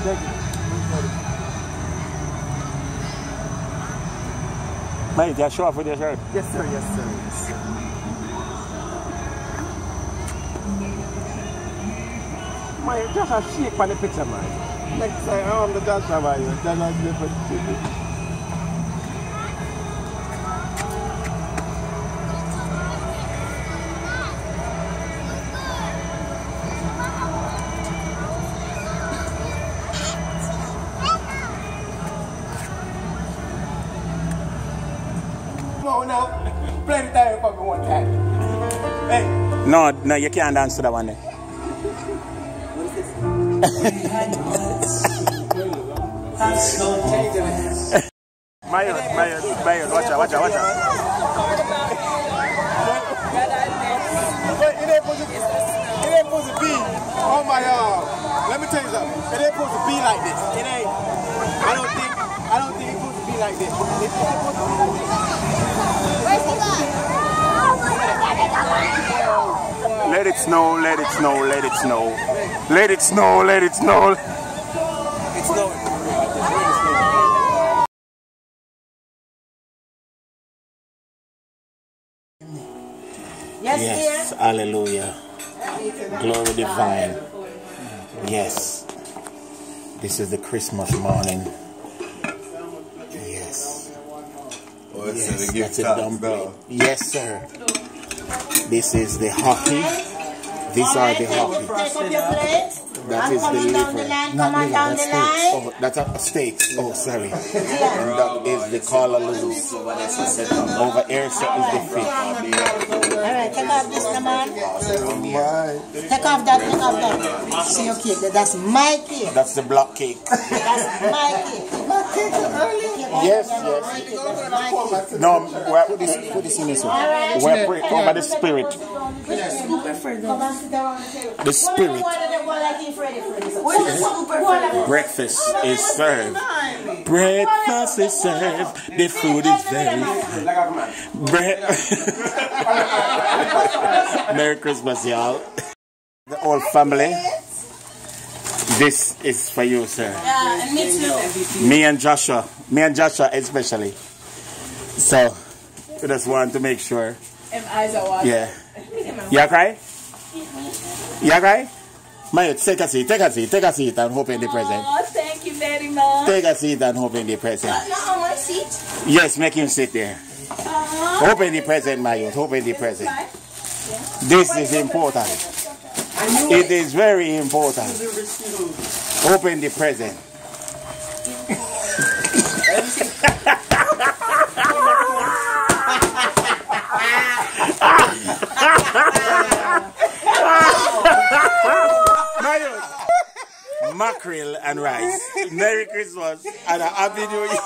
Thank you. Mate, you show off with your shirt? Yes, sir. Yes, sir. Yes, sir. Man, just a shake on the picture, man. Next time, I'm the dancer, man. You're not different. No, play the time for me one time. Hey. No, you can't dance to that one. Mayon, watch out. It ain't supposed to be. Oh my God. Let me tell you something. It ain't supposed to be like this. It ain't. I don't think it's supposed to be like this. It's supposed to be like this. Let it snow. It's snowing. Yes, hallelujah. Glory divine. Yes. This is the Christmas morning. Yes. Yes, that's a dumpling. Yes, sir. This is the hockey. These are the hockey. That is the liver. Not liver, that's steaks. Oh, that's a steak. Oh, sorry. And that is the callaloo. Over here, sir, is the fish. Alright, take off this, man. Take off that. See your cake. That's my cake. That's the block cake. That's my cake. Yes. No, put this in this one. We're praying over the spirit. The spirit. Breakfast is served. Breakfast is served. The food is very good. Merry Christmas, y'all. The whole family. This is for you, sir. Yeah, and me too. Me and Joshua especially. So, we just want to make sure. Eyes are watching. Yeah. You cry? Maya, take a seat and open the present. Oh, thank you very much. Take a seat and open the present. Not on my seat. Yes, make him sit there. Open the present, Maya. Open the present. This is important. It is very important. Open the present. Mackerel and rice. Merry Christmas and a happy New Year.